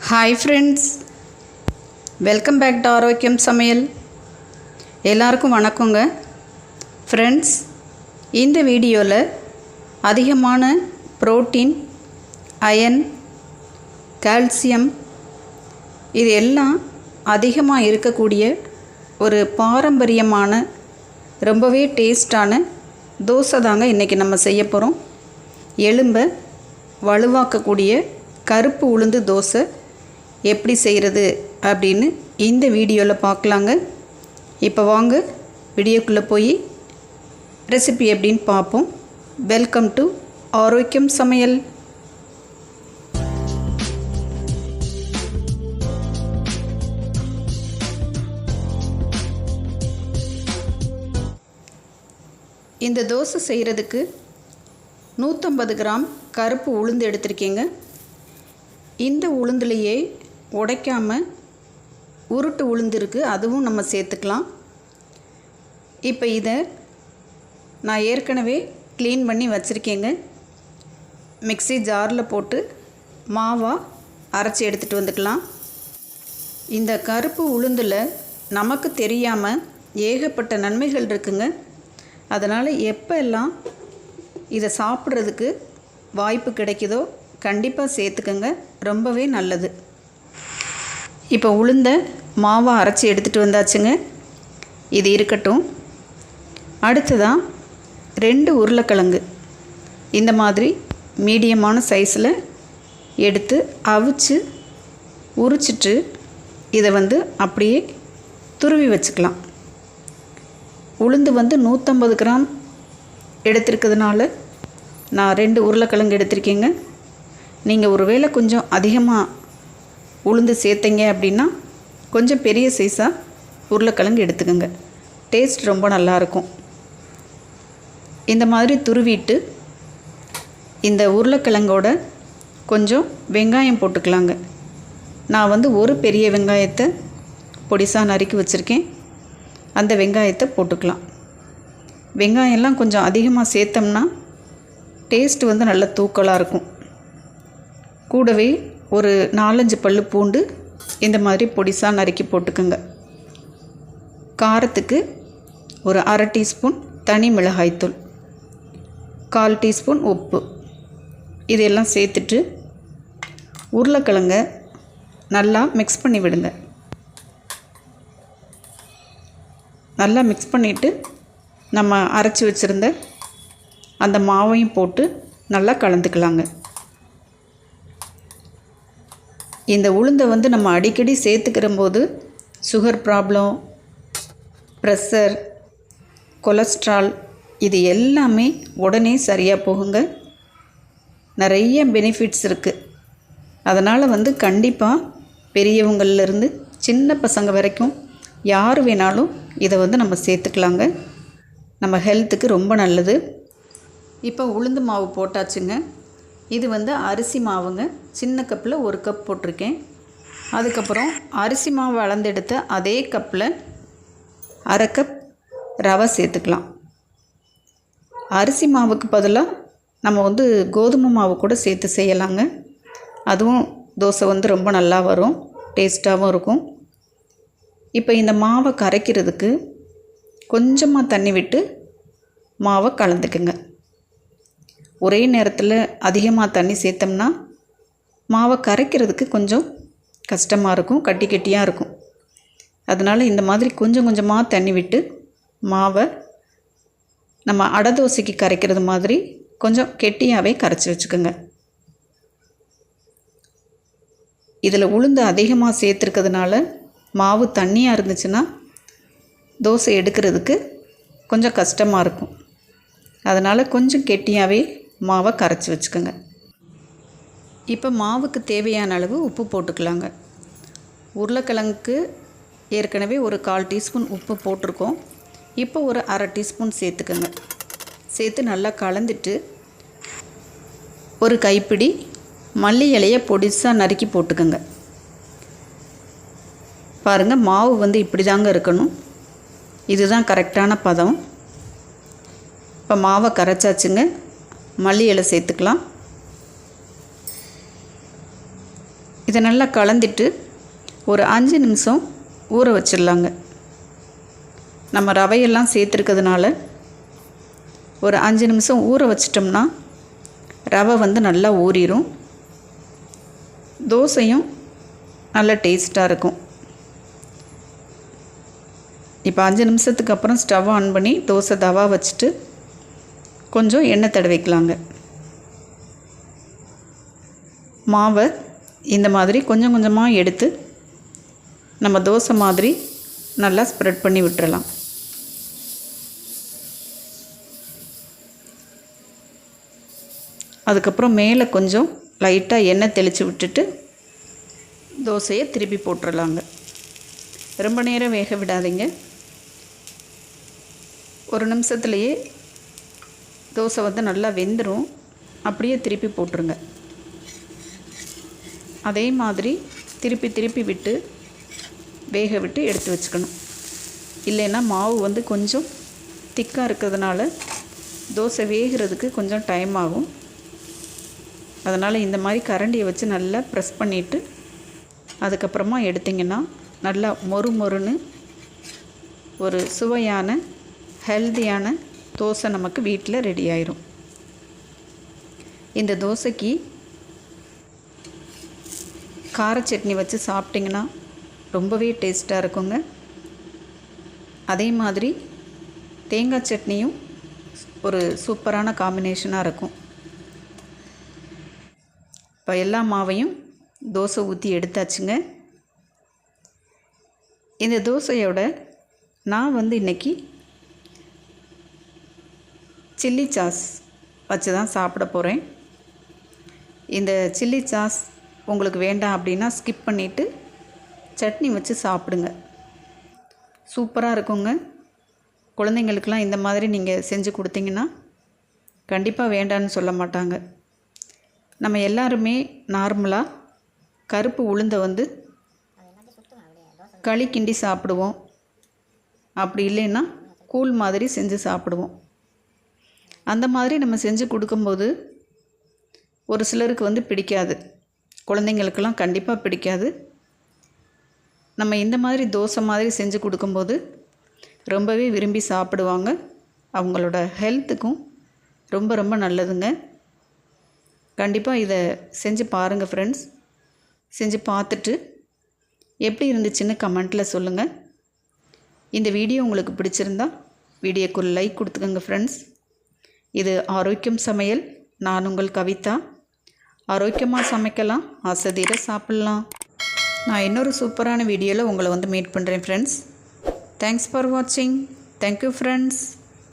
Hi friends, welcome back to ஆரோக்கியம் சமையல். எல்லாருக்கும் வணக்கங்க. ஃப்ரெண்ட்ஸ், இந்த வீடியோவில் அதிகமான புரோட்டீன், அயன், கால்சியம் இது எல்லாம் அதிகமாக இருக்கக்கூடிய ஒரு பாரம்பரியமான ரொம்பவே டேஸ்டான தோசை தாங்க இன்றைக்கி நம்ம செய்ய போகிறோம். எலும்பை வலுவாக்கக்கூடிய கருப்பு உளுந்து தோசை எப்படி செய்கிறது அப்படின்னு இந்த வீடியோவில் பார்க்கலாங்க. இப்போ வாங்க வீடியோக்குள்ளே போய் ரெசிபி எப்படின்னு பார்ப்போம். வெல்கம் டு ஆரோக்கியம் சமையல். இந்த தோசை செய்கிறதுக்கு 150 கிராம் கருப்பு உளுந்து எடுத்திருக்கீங்க. இந்த உளுந்துலையே உடைக்காமல் உருட்டு உளுந்து இருக்குது, அதுவும் நம்ம சேர்த்துக்கலாம். இப்போ இதை நான் ஏற்கனவே க்ளீன் பண்ணி வச்சுருக்கேங்க. மிக்ஸி ஜாரில் போட்டு மாவாக அரைச்சி எடுத்துகிட்டு வந்துக்கலாம். இந்த கருப்பு உளுந்தில் நமக்கு தெரியாமல் ஏகப்பட்ட நன்மைகள் இருக்குங்க. அதனால் எப்போ எல்லாம் இதை சாப்பிட்றதுக்கு வாய்ப்பு கிடைக்குதோ கண்டிப்பாக சேர்த்துக்கங்க, ரொம்பவே நல்லது. இப்போ உளுந்த மாவை அரைச்சி எடுத்துகிட்டு வந்தாச்சுங்க. இது இருக்கட்டும். அடுத்ததான் 2 உருளைக்கிழங்கு இந்த மாதிரி மீடியமான சைஸில் எடுத்து அவிச்சு உரிச்சிட்டு இதை அப்படியே துருவி வச்சுக்கலாம். உளுந்து 150 கிராம் எடுத்திருக்கிறதுனால நான் 2 உருளைக்கிழங்கு எடுத்திருக்கேங்க. நீங்கள் ஒருவேளை கொஞ்சம் அதிகமாக உளுந்து சேர்த்தீங்க அப்படின்னா கொஞ்சம் பெரிய சைஸாக உருளைக்கிழங்கு எடுத்துக்கோங்க. டேஸ்ட் ரொம்ப நல்லாயிருக்கும். இந்த மாதிரி துருவிட்டு இந்த உருளைக்கிழங்கோட கொஞ்சம் வெங்காயம் போட்டுக்கலாங்க. நான் ஒரு பெரிய வெங்காயத்தை பொடிசாக நறுக்கி வச்சுருக்கேன். அந்த வெங்காயத்தை போட்டுக்கலாம். வெங்காயம்லாம் கொஞ்சம் அதிகமாக சேர்த்தோம்னா டேஸ்ட்டு நல்ல தூக்கலாக இருக்கும். கூடவே ஒரு 4-5 பல்லு பூண்டு இந்த மாதிரி பொடிசாக நறுக்கி போட்டுக்கோங்க. காரத்துக்கு ஒரு 1/2 டீஸ்பூன் தனி மிளகாய்த்தூள், 1/4 டீஸ்பூன் உப்பு, இதெல்லாம் சேர்த்துட்டு உருளைக்கிழங்க நல்லா மிக்ஸ் பண்ணி விடுங்க. நல்லா மிக்ஸ் பண்ணிவிட்டு நம்ம அரைச்சி வச்சுருந்த அந்த மாவையும் போட்டு நல்லா கலந்துக்கலாங்க. இந்த உளுந்தை நம்ம அடிக்கடி சேர்த்துக்கிற போது சுகர் ப்ராப்ளம், ப்ரெஷர், கொலஸ்ட்ரால் இது எல்லாமே உடனே சரியாக போகுங்க. நிறைய பெனிஃபிட்ஸ் இருக்குது. அதனால் கண்டிப்பாக பெரியவங்கள்லேருந்து சின்ன பசங்க வரைக்கும் யார் வேணாலும் இதை நம்ம சேர்த்துக்கலாங்க. நம்ம ஹெல்த்துக்கு ரொம்ப நல்லது. இப்போ உளுந்து மாவு போட்டாச்சுங்க. இது அரிசி மாவுங்க. சின்ன கப்பில் 1 கப் போட்டிருக்கேன். அதுக்கப்புறம் அரிசி மாவு அளந்தெடுத்த அதே கப்பில் 1/2 கப் ரவை சேர்த்துக்கலாம். அரிசி மாவுக்கு பதிலாக நம்ம கோதுமை மாவு கூட சேர்த்து செய்யலாங்க. அதுவும் தோசை ரொம்ப நல்லா வரும், டேஸ்ட்டாகவும் இருக்கும். இப்போ இந்த மாவை கரைக்கிறதுக்கு கொஞ்சமாக தண்ணி விட்டு மாவை கலந்துக்குங்க. ஒரே நேரத்தில் அதிகமாக தண்ணி சேர்த்தோம்னா மாவை கரைக்கிறதுக்கு கொஞ்சம் கஷ்டமாக இருக்கும், கட்டி கட்டியாக இருக்கும். அதனால் இந்த மாதிரி கொஞ்சம் கொஞ்சமாக தண்ணி விட்டு மாவை நம்ம அடை தோசைக்கு கரைக்கிறது மாதிரி கொஞ்சம் கெட்டியாகவே கரைச்சி வச்சுக்கோங்க. இதில் உளுந்து அதிகமாக சேர்த்துருக்கிறதுனால மாவு தண்ணியாக இருந்துச்சுன்னா தோசை எடுக்கிறதுக்கு கொஞ்சம் கஷ்டமாக இருக்கும். அதனால் கொஞ்சம் கெட்டியாகவே மாவை கரைச்சி வச்சுக்கோங்க. இப்போ மாவுக்கு தேவையான அளவு உப்பு போட்டுக்கலாங்க. உருளைக்கிழங்குக்கு ஏற்கனவே ஒரு 1/4 டீஸ்பூன் உப்பு போட்டிருக்கோம். இப்போ ஒரு 1/2 டீஸ்பூன் சேர்த்துக்கோங்க. சேர்த்து நல்லா கலந்துட்டு ஒரு கைப்பிடி மல்லி இலையை பொடிசாக நறுக்கி போட்டுக்கோங்க. பாருங்கள், மாவு இப்படி தாங்க இருக்கணும். இதுதான் கரெக்டான பதம். இப்போ மாவை கரைச்சாச்சுங்க. மல்லி இலை சேர்த்துக்கலாம். இதை நல்லா கலந்துட்டு ஒரு 5 நிமிஷம் ஊற வச்சிடலாங்க. நம்ம ரவையெல்லாம் சேர்த்துருக்கிறதுனால ஒரு 5 நிமிஷம் ஊற வச்சிட்டோம்னா ரவை வந்து நல்லா ஊறிடும். தோசையும் நல்ல டேஸ்ட்டாக இருக்கும். இப்போ 5 நிமிஷத்துக்கு அப்புறம் ஸ்டவ் ஆன் பண்ணி தோசை தவா வச்சுட்டு கொஞ்சம் எண்ணெய் தடவிக்கலாங்க. மாவை இந்த மாதிரி கொஞ்சம் கொஞ்சமாக எடுத்து நம்ம தோசை மாதிரி நல்லா ஸ்ப்ரெட் பண்ணி விட்டுறலாம். அதுக்கப்புறம் மேலே கொஞ்சம் லைட்டாக எண்ணெய் தெளித்து விட்டுட்டு தோசையை திருப்பி போட்டுடலாங்க. ரொம்ப நேரம் வேக விடாதீங்க. ஒரு நிமிஷத்துலேயே தோசை வந்து நல்லா வெந்துடும். அப்படியே திருப்பி போட்டுருங்க. அதே மாதிரி திருப்பி திருப்பி விட்டு வேக விட்டு எடுத்து வச்சுக்கணும். இல்லைன்னா மாவு வந்து கொஞ்சம் திக்காக இருக்கிறதுனால தோசை வேகிறதுக்கு கொஞ்சம் டைம் ஆகும். அதனால் இந்த மாதிரி கரண்டியை வச்சு நல்லா ப்ரெஸ் பண்ணிவிட்டு அதுக்கப்புறமா எடுத்திங்கன்னா நல்லா மொறு மொறுன்னு ஒரு சுவையான ஹெல்தியான தோசை நமக்கு வீட்டில் ரெடி ஆயிரும். இந்த தோசைக்கு கார சட்னி வச்சு சாப்பிட்டிங்கன்னா ரொம்பவே டேஸ்ட்டாக இருக்குங்க. அதே மாதிரி தேங்காய் சட்னியும் ஒரு சூப்பரான காம்பினேஷனாக இருக்கும். இப்போ எல்லா மாவையும் தோசை ஊற்றி எடுத்தாச்சுங்க. இந்த தோசையோட நான் வந்து இன்றைக்கி சில்லி சாஸ் வச்சு தான் சாப்பிட போகிறேன். இந்த சில்லி சாஸ் உங்களுக்கு வேண்டாம் அப்படின்னா ஸ்கிப் பண்ணிவிட்டு சட்னி வச்சு சாப்பிடுங்க. சூப்பராக இருக்குங்க. குழந்தைங்களுக்கெலாம் இந்த மாதிரி நீங்கள் செஞ்சு கொடுத்தீங்கன்னா கண்டிப்பாக வேண்டான்னு சொல்ல மாட்டாங்க. நம்ம எல்லாருமே நார்மலாக கருப்பு உளுந்தை வந்து களி கிண்டி சாப்பிடுவோம். அப்படி இல்லைன்னா கூழ் மாதிரி செஞ்சு சாப்பிடுவோம். அந்த மாதிரி நம்ம செஞ்சு கொடுக்கும்போது ஒரு சிலருக்கு வந்து பிடிக்காது. குழந்தைங்களுக்கெல்லாம் கண்டிப்பாக பிடிக்காது. நம்ம இந்த மாதிரி தோசை மாதிரி செஞ்சு கொடுக்கும்போது ரொம்பவே விரும்பி சாப்பிடுவாங்க. அவங்களோட ஹெல்த்துக்கும் ரொம்ப ரொம்ப நல்லதுங்க. கண்டிப்பாக இதை செஞ்சு பாருங்கள் ஃப்ரெண்ட்ஸ். செஞ்சு பார்த்துட்டு எப்படி இருந்துச்சுன்னு கமெண்ட்டில் சொல்லுங்கள். இந்த வீடியோ உங்களுக்கு பிடிச்சிருந்தா வீடியோக்கு ஒரு லைக் கொடுத்துக்கோங்க ஃப்ரெண்ட்ஸ். இது ஆரோக்கியம் சமையல். நான் உங்கள் கவிதா. ஆரோக்கியமாக சமைக்கலாம், ஆசைதீர சாப்பிட்லாம். நான் இன்னொரு சூப்பரான வீடியோவில் உங்களை வந்து மீட் பண்ணுறேன் ஃப்ரெண்ட்ஸ். தேங்க்ஸ் ஃபார் வாட்சிங். Thank you friends.